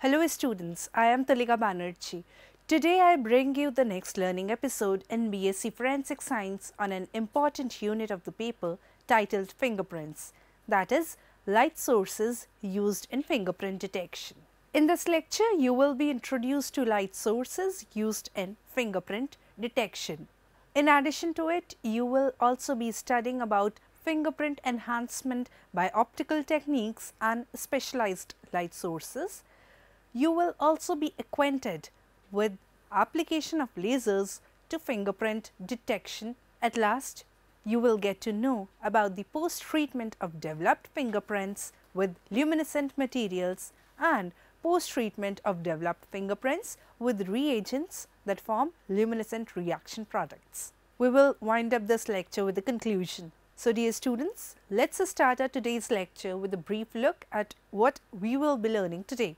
Hello students, I am Talika Banerjee. Today I bring you the next learning episode in BSc Forensic Science on an important unit of the paper titled Fingerprints, that is, light sources used in fingerprint detection. In this lecture, you will be introduced to light sources used in fingerprint detection. In addition to it, you will also be studying about fingerprint enhancement by optical techniques and specialized light sources. You will also be acquainted with application of lasers to fingerprint detection. At last, you will get to know about the post-treatment of developed fingerprints with luminescent materials and post-treatment of developed fingerprints with reagents that form luminescent reaction products. We will wind up this lecture with a conclusion. So dear students, let's start our today's lecture with a brief look at what we will be learning today.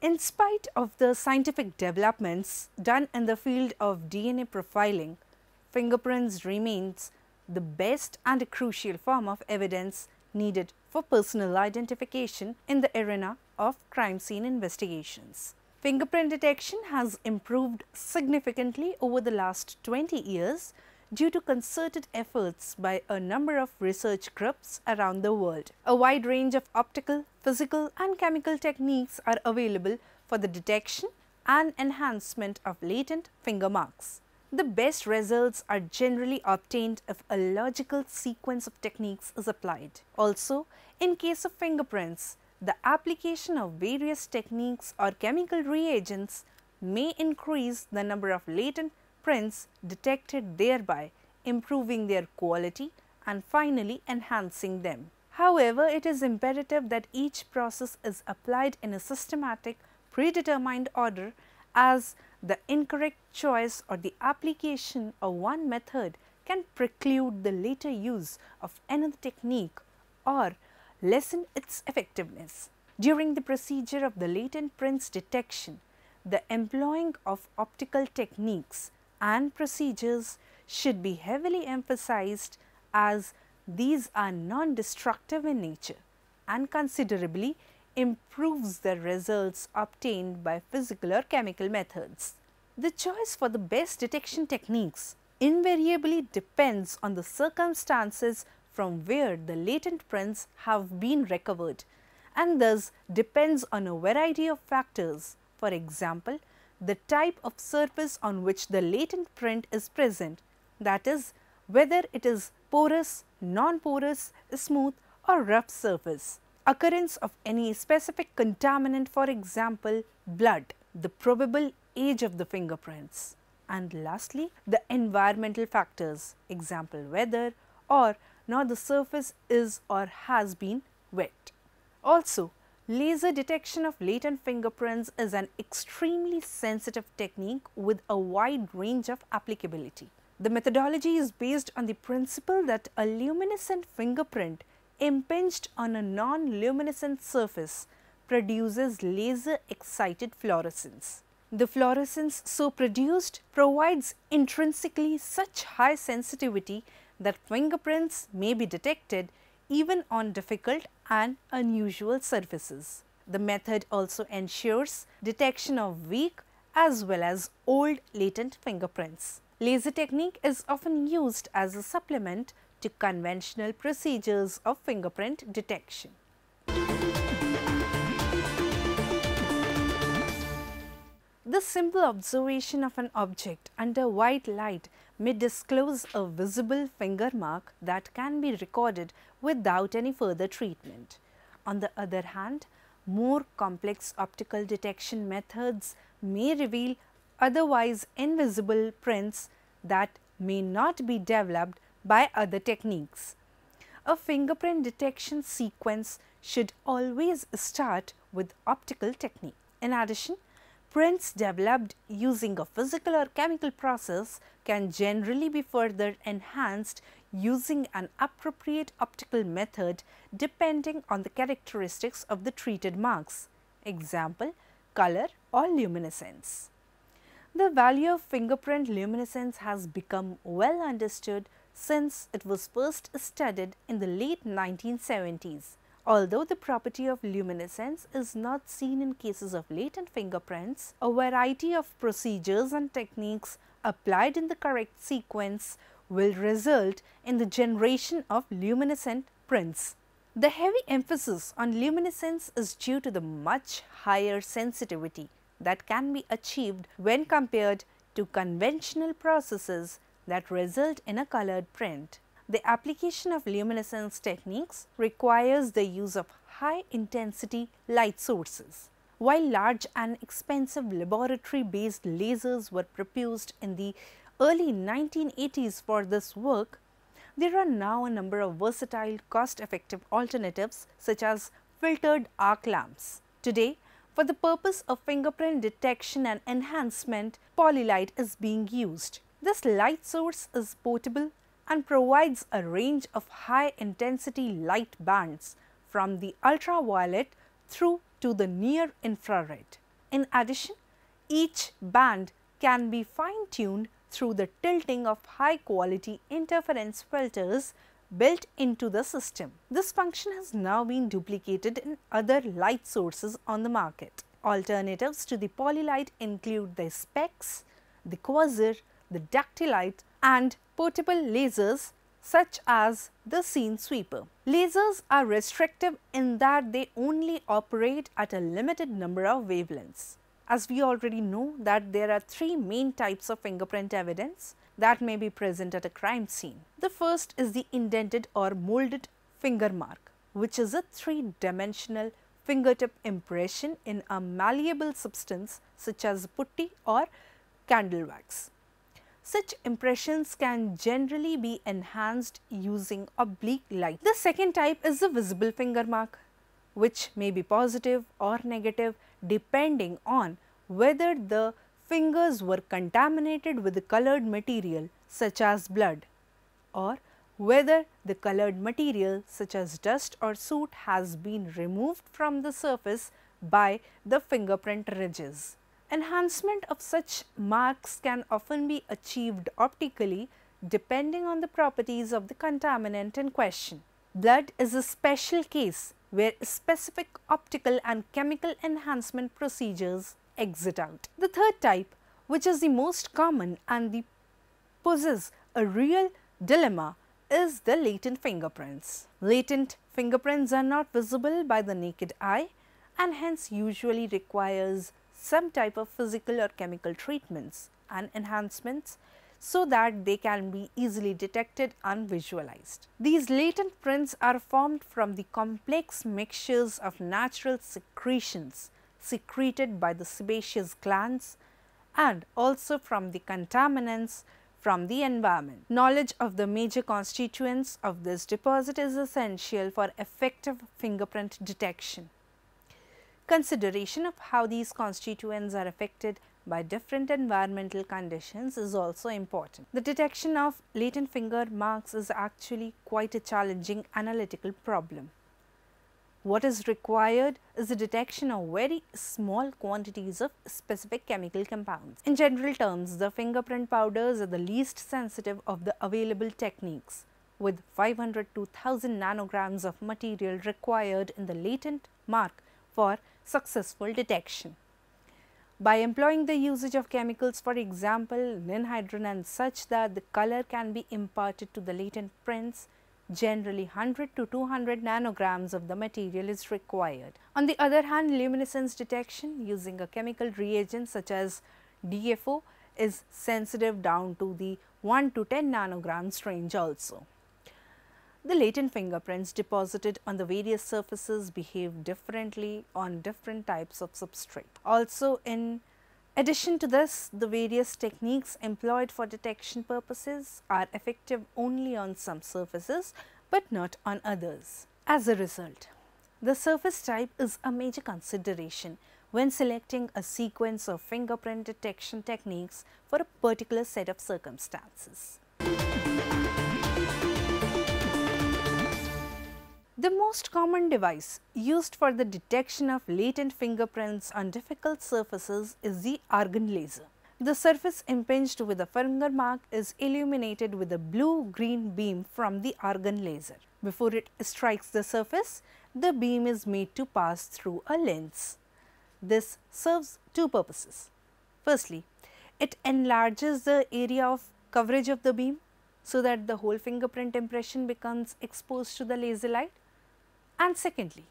In spite of the scientific developments done in the field of DNA profiling, fingerprints remains the best and a crucial form of evidence needed for personal identification in the arena of crime scene investigations. Fingerprint detection has improved significantly over the last 20 years due to concerted efforts by a number of research groups around the world. A wide range of optical, physical and chemical techniques are available for the detection and enhancement of latent finger marks. The best results are generally obtained if a logical sequence of techniques is applied. Also, in case of fingerprints, the application of various techniques or chemical reagents may increase the number of latent prints detected, thereby improving their quality and finally enhancing them. However, it is imperative that each process is applied in a systematic, predetermined order, as the incorrect choice or the application of one method can preclude the later use of another technique or lessen its effectiveness. During the procedure of the latent prints detection, the employing of optical techniques and procedures should be heavily emphasized, as these are non-destructive in nature and considerably improves the results obtained by physical or chemical methods. The choice for the best detection techniques invariably depends on the circumstances from where the latent prints have been recovered, and thus depends on a variety of factors. For example, the type of surface on which the latent print is present, that is, whether it is porous, non-porous, smooth or rough surface. Occurrence of any specific contaminant, for example, blood, the probable age of the fingerprints, and lastly, the environmental factors, example, whether or not the surface is or has been wet. Also, laser detection of latent fingerprints is an extremely sensitive technique with a wide range of applicability. The methodology is based on the principle that a luminescent fingerprint impinged on a non-luminescent surface produces laser excited fluorescence. The fluorescence so produced provides intrinsically such high sensitivity that fingerprints may be detected even on difficult and unusual surfaces. The method also ensures detection of weak as well as old latent fingerprints. Laser technique is often used as a supplement to conventional procedures of fingerprint detection. The simple observation of an object under white light may disclose a visible finger mark that can be recorded without any further treatment. On the other hand, more complex optical detection methods may reveal otherwise invisible prints that may not be developed by other techniques. A fingerprint detection sequence should always start with optical technique. In addition, prints developed using a physical or chemical process can generally be further enhanced using an appropriate optical method depending on the characteristics of the treated marks, example, color or luminescence. The value of fingerprint luminescence has become well understood since it was first studied in the late 1970s. Although the property of luminescence is not seen in cases of latent fingerprints, a variety of procedures and techniques applied in the correct sequence will result in the generation of luminescent prints. The heavy emphasis on luminescence is due to the much higher sensitivity that can be achieved when compared to conventional processes that result in a colored print. The application of luminescence techniques requires the use of high-intensity light sources. While large and expensive laboratory-based lasers were proposed in the early 1980s for this work, there are now a number of versatile, cost-effective alternatives such as filtered arc lamps. Today, for the purpose of fingerprint detection and enhancement, polylight is being used. This light source is portable and provides a range of high-intensity light bands from the ultraviolet through to the near-infrared. In addition, each band can be fine-tuned through the tilting of high-quality interference filters built into the system. This function has now been duplicated in other light sources on the market. Alternatives to the polylight include the specs, the quasar, the dactylite, and portable lasers such as the scene sweeper. Lasers are restrictive in that they only operate at a limited number of wavelengths. As we already know that there are three main types of fingerprint evidence that may be present at a crime scene. The first is the indented or molded finger mark, which is a three-dimensional fingertip impression in a malleable substance such as putty or candle wax. Such impressions can generally be enhanced using oblique light. The second type is the visible finger mark, which may be positive or negative depending on whether the fingers were contaminated with the colored material such as blood, or whether the colored material such as dust or soot has been removed from the surface by the fingerprint ridges. Enhancement of such marks can often be achieved optically depending on the properties of the contaminant in question. Blood is a special case where specific optical and chemical enhancement procedures exit out. The third type, which is the most common and poses a real dilemma, is the latent fingerprints. Latent fingerprints are not visible by the naked eye and hence usually requires some type of physical or chemical treatments and enhancements so that they can be easily detected and visualized. These latent prints are formed from the complex mixtures of natural secretions secreted by the sebaceous glands and also from the contaminants from the environment. Knowledge of the major constituents of this deposit is essential for effective fingerprint detection. Consideration of how these constituents are affected by different environmental conditions is also important. The detection of latent finger marks is actually quite a challenging analytical problem. What is required is the detection of very small quantities of specific chemical compounds. In general terms, the fingerprint powders are the least sensitive of the available techniques, with 500 to 1000 nanograms of material required in the latent mark for successful detection. By employing the usage of chemicals, for example, ninhydrin and such that the color can be imparted to the latent prints, generally 100 to 200 nanograms of the material is required. On the other hand, luminescence detection using a chemical reagent such as DFO is sensitive down to the 1 to 10 nanograms range also. The latent fingerprints deposited on the various surfaces behave differently on different types of substrate. Also, in addition to this, the various techniques employed for detection purposes are effective only on some surfaces but not on others. As a result, the surface type is a major consideration when selecting a sequence of fingerprint detection techniques for a particular set of circumstances. The most common device used for the detection of latent fingerprints on difficult surfaces is the argon laser. The surface impinged with a finger mark is illuminated with a blue-green beam from the argon laser. Before it strikes the surface, the beam is made to pass through a lens. This serves two purposes. Firstly, it enlarges the area of coverage of the beam so that the whole fingerprint impression becomes exposed to the laser light. And secondly,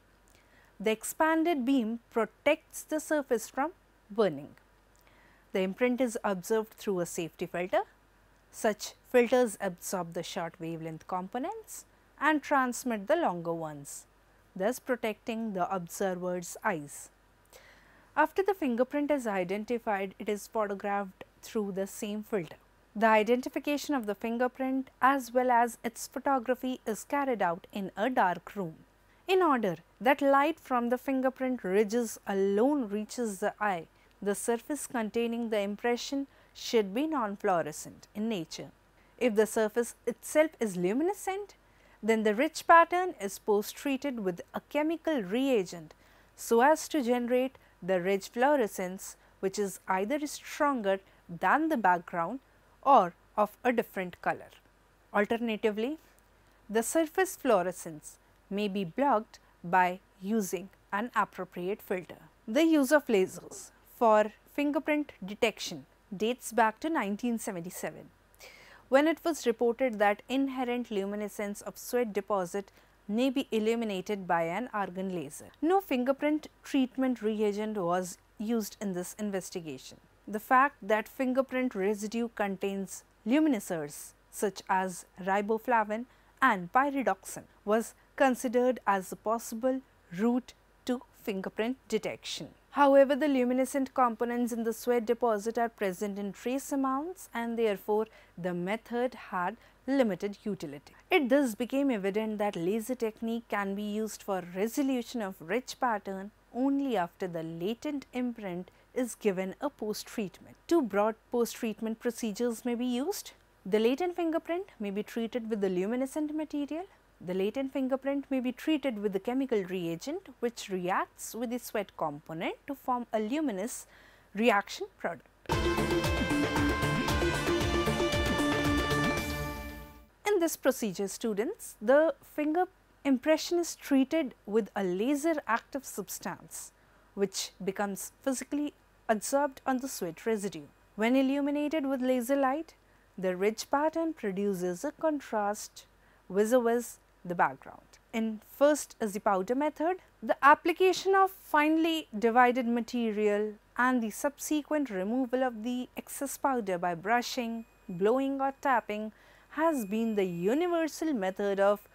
the expanded beam protects the surface from burning. The imprint is observed through a safety filter. Such filters absorb the short wavelength components and transmit the longer ones, thus protecting the observer's eyes. After the fingerprint is identified, it is photographed through the same filter. The identification of the fingerprint as well as its photography is carried out in a dark room. In order that light from the fingerprint ridges alone reaches the eye, the surface containing the impression should be non-fluorescent in nature. If the surface itself is luminescent, then the ridge pattern is post-treated with a chemical reagent so as to generate the ridge fluorescence, which is either stronger than the background or of a different color. Alternatively, the surface fluorescence may be blocked by using an appropriate filter. The use of lasers for fingerprint detection dates back to 1977, when it was reported that inherent luminescence of sweat deposit may be illuminated by an argon laser. No fingerprint treatment reagent was used in this investigation. The fact that fingerprint residue contains luminescers such as riboflavin and pyridoxine was considered as a possible route to fingerprint detection. However, the luminescent components in the sweat deposit are present in trace amounts and therefore the method had limited utility. It thus became evident that laser technique can be used for resolution of ridge pattern only after the latent imprint is given a post-treatment. Two broad post-treatment procedures may be used. The latent fingerprint may be treated with the luminescent material. The latent fingerprint may be treated with the chemical reagent which reacts with the sweat component to form a luminous reaction product. In this procedure, students, the finger impression is treated with a laser active substance which becomes physically adsorbed on the sweat residue. When illuminated with laser light, the ridge pattern produces a contrast vis-a-vis the background. In first is the powder method. The application of finely divided material and the subsequent removal of the excess powder by brushing, blowing or tapping has been the universal method of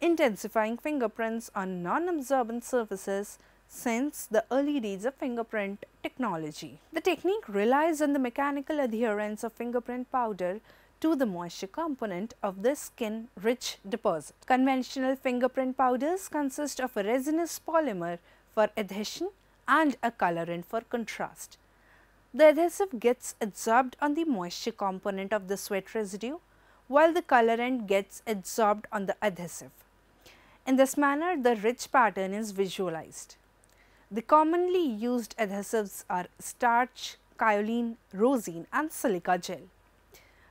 intensifying fingerprints on non-absorbent surfaces since the early days of fingerprint technology. The technique relies on the mechanical adherence of fingerprint powder to the moisture component of the skin ridge deposit. Conventional fingerprint powders consist of a resinous polymer for adhesion and a colorant for contrast. The adhesive gets adsorbed on the moisture component of the sweat residue, while the colorant gets adsorbed on the adhesive. In this manner, the ridge pattern is visualized. The commonly used adhesives are starch, kaolin, rosin and silica gel.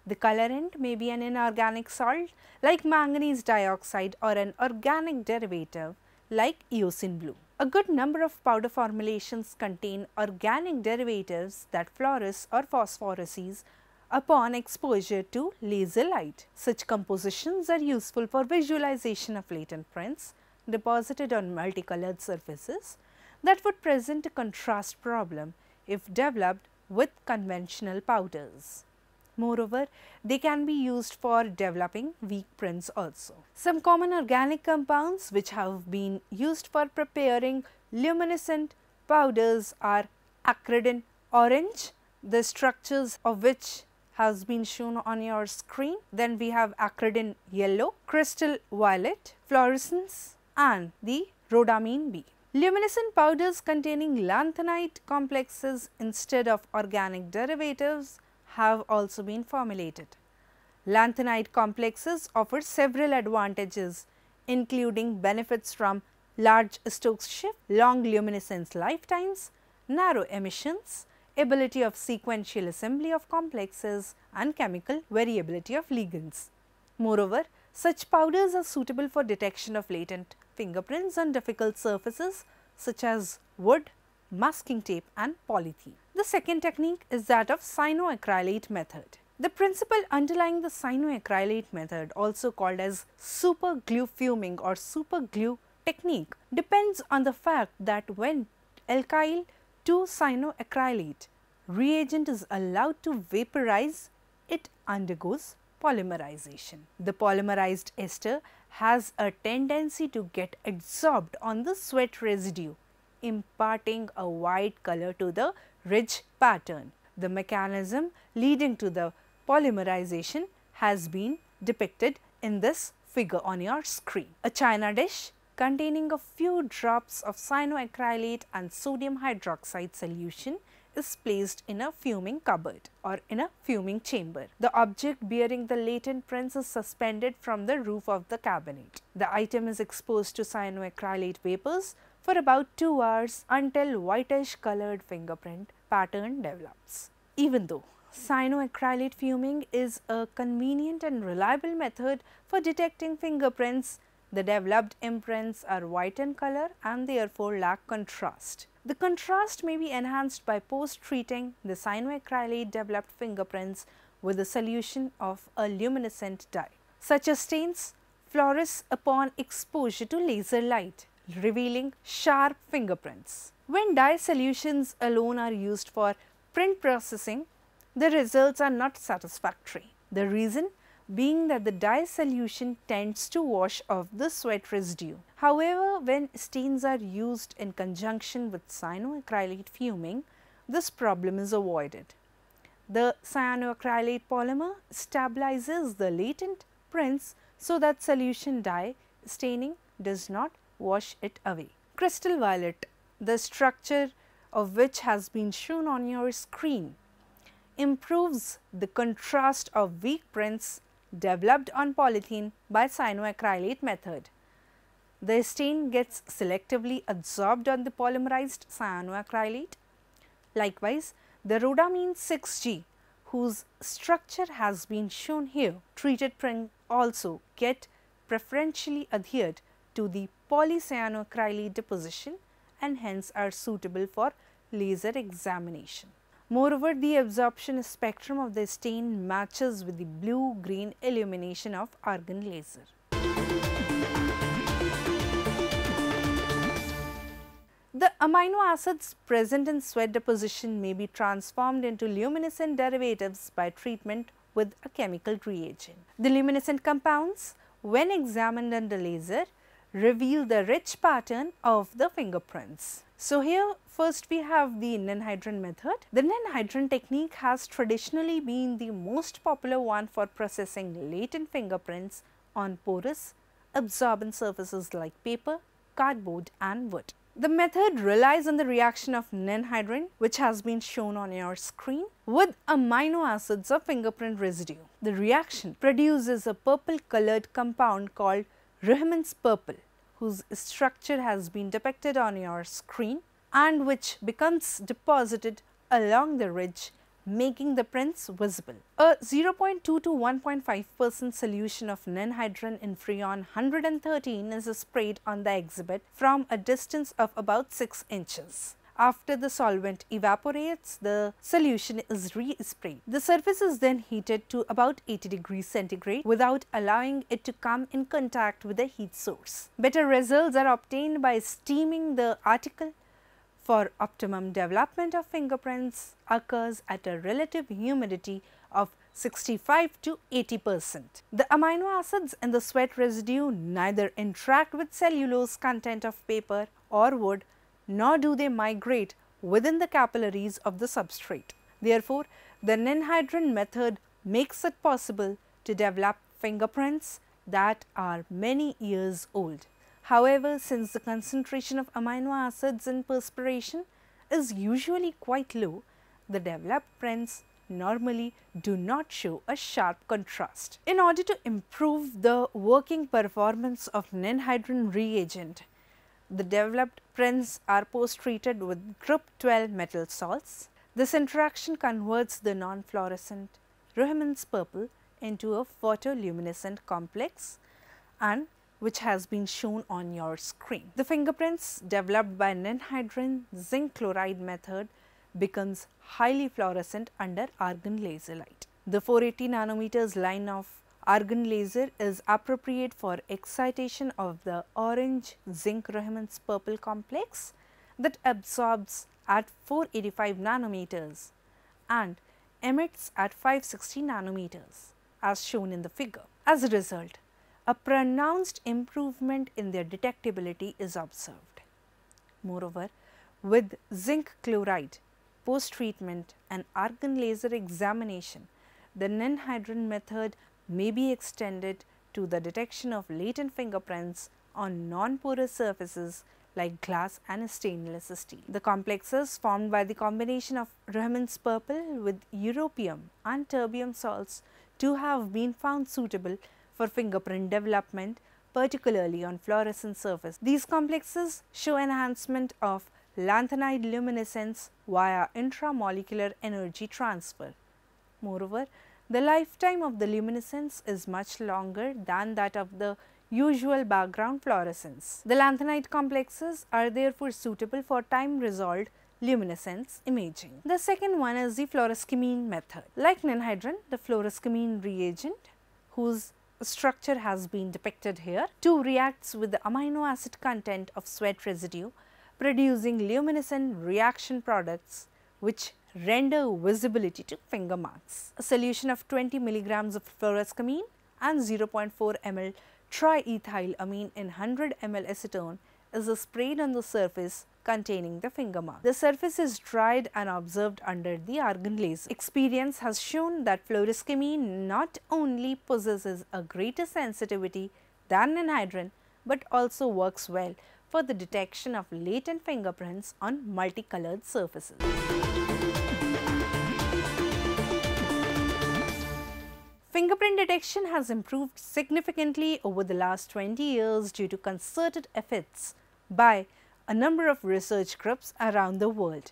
The colorant may be an inorganic salt like manganese dioxide or an organic derivative like eosin blue. A good number of powder formulations contain organic derivatives that fluoresce or phosphoresce upon exposure to laser light. Such compositions are useful for visualization of latent prints deposited on multicolored surfaces that would present a contrast problem if developed with conventional powders. Moreover, they can be used for developing weak prints also. Some common organic compounds which have been used for preparing luminescent powders are acridin orange, the structures of which has been shown on your screen. Then we have acridin yellow, crystal violet, fluorescence and the rhodamine B. Luminescent powders containing lanthanide complexes instead of organic derivatives have also been formulated. Lanthanide complexes offer several advantages including benefits from large Stokes shift, long luminescence lifetimes, narrow emissions, ability of sequential assembly of complexes, and chemical variability of ligands. Moreover, such powders are suitable for detection of latent fingerprints on difficult surfaces such as wood, masking tape and polythene. The second technique is that of cyanoacrylate method. The principle underlying the cyanoacrylate method, also called as super glue fuming or super glue technique, depends on the fact that when alkyl 2-cyanoacrylate reagent is allowed to vaporize, it undergoes polymerization. The polymerized ester has a tendency to get adsorbed on the sweat residue, imparting a white color to the ridge pattern. The mechanism leading to the polymerization has been depicted in this figure on your screen. A china dish containing a few drops of cyanoacrylate and sodium hydroxide solution is placed in a fuming cupboard or in a fuming chamber. The object bearing the latent prints is suspended from the roof of the cabinet. The item is exposed to cyanoacrylate vapors for about 2 hours until whitish colored fingerprint pattern develops. Even though cyanoacrylate fuming is a convenient and reliable method for detecting fingerprints, the developed imprints are white in color and therefore lack contrast. The contrast may be enhanced by post-treating the cyanoacrylate developed fingerprints with a solution of a luminescent dye. Such as stains fluoresce upon exposure to laser light, revealing sharp fingerprints. When dye solutions alone are used for print processing, the results are not satisfactory. The reason being that the dye solution tends to wash off the sweat residue. However, when stains are used in conjunction with cyanoacrylate fuming, this problem is avoided. The cyanoacrylate polymer stabilizes the latent prints so that solution dye staining does not wash it away. Crystal violet, the structure of which has been shown on your screen, improves the contrast of weak prints developed on polythene by cyanoacrylate method. The stain gets selectively adsorbed on the polymerized cyanoacrylate. Likewise, the rhodamine 6G, whose structure has been shown here, treated print also get preferentially adhered to the polycyanoacrylate deposition and hence are suitable for laser examination. Moreover, the absorption spectrum of the stain matches with the blue-green illumination of argon laser. The amino acids present in sweat deposition may be transformed into luminescent derivatives by treatment with a chemical reagent. The luminescent compounds, when examined under laser, reveal the rich pattern of the fingerprints. So, here first we have the ninhydrin method. The ninhydrin technique has traditionally been the most popular one for processing latent fingerprints on porous, absorbent surfaces like paper, cardboard and wood. The method relies on the reaction of ninhydrin, which has been shown on your screen, with amino acids of fingerprint residue. The reaction produces a purple colored compound called Rehmann's purple, whose structure has been depicted on your screen and which becomes deposited along the ridge, making the prints visible. A 0.2 to 1.5% solution of ninhydrin in Freon 113 is sprayed on the exhibit from a distance of about 6 inches. After the solvent evaporates, the solution is re-sprayed. The surface is then heated to about 80 degrees centigrade without allowing it to come in contact with the heat source. Better results are obtained by steaming the article. For optimum development of fingerprints occurs at a relative humidity of 65 to 80%. The amino acids in the sweat residue neither interact with cellulose content of paper or wood, nor do they migrate within the capillaries of the substrate. Therefore, the ninhydrin method makes it possible to develop fingerprints that are many years old. However, since the concentration of amino acids in perspiration is usually quite low, the developed prints normally do not show a sharp contrast. In order to improve the working performance of ninhydrin reagent, the developed prints are post-treated with group 12 metal salts. This interaction converts the non-fluorescent Riemann purple into a photoluminescent complex, and which has been shown on your screen. The fingerprints developed by ninhydrin zinc chloride method becomes highly fluorescent under argon laser light. The 480 nanometers line of argon laser is appropriate for excitation of the orange zinc Riemann purple complex that absorbs at 485 nanometers and emits at 560 nanometers as shown in the figure. As a result, a pronounced improvement in their detectability is observed. Moreover, with zinc chloride, post-treatment and argon laser examination, the ninhydrin method may be extended to the detection of latent fingerprints on non-porous surfaces like glass and stainless steel. The complexes formed by the combination of Riemann purple with europium and terbium salts to have been found suitable for fingerprint development, particularly on fluorescent surface. These complexes show enhancement of lanthanide luminescence via intramolecular energy transfer. Moreover, the lifetime of the luminescence is much longer than that of the usual background fluorescence. The lanthanide complexes are therefore suitable for time-resolved luminescence imaging. The second one is the fluoroscimine method. Like ninhydrin, the fluoroscimine reagent, whose structure has been depicted here, too reacts with the amino acid content of sweat residue, producing luminescent reaction products which render visibility to finger marks. A solution of 20 milligrams of fluoroscimine and 0.4 ml triethylamine in 100 ml acetone is sprayed on the surface containing the finger mark. The surface is dried and observed under the argon laser. Experience has shown that fluoroscimine not only possesses a greater sensitivity than ninhydrin but also works well for the detection of latent fingerprints on multicolored surfaces. Fingerprint detection has improved significantly over the last 20 years due to concerted efforts by a number of research groups around the world.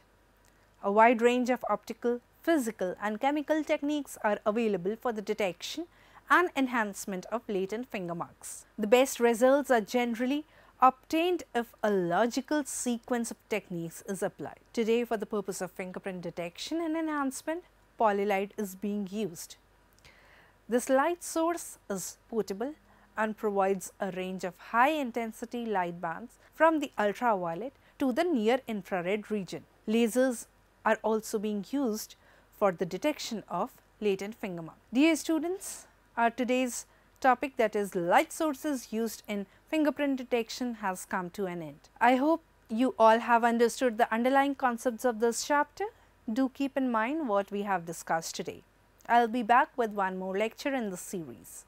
A wide range of optical, physical and chemical techniques are available for the detection and enhancement of latent finger marks. The best results are generally obtained if a logical sequence of techniques is applied. Today, for the purpose of fingerprint detection and enhancement, polylight is being used. This light source is portable and provides a range of high intensity light bands from the ultraviolet to the near infrared region. Lasers are also being used for the detection of latent finger marks. Dear students, our today's topic, that is light sources used in fingerprint detection, has come to an end. I hope you all have understood the underlying concepts of this chapter. Do keep in mind what we have discussed today. I will be back with one more lecture in this series.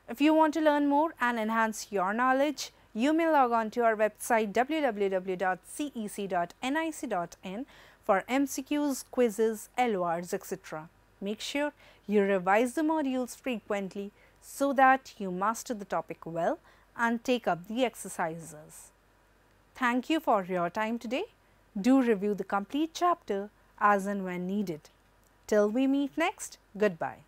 If you want to learn more and enhance your knowledge, you may log on to our website www.cec.nic.in for MCQs, quizzes, LORs, etc. Make sure you revise the modules frequently so that you master the topic well and take up the exercises. Thank you for your time today. Do review the complete chapter as and when needed. Till we meet next, goodbye.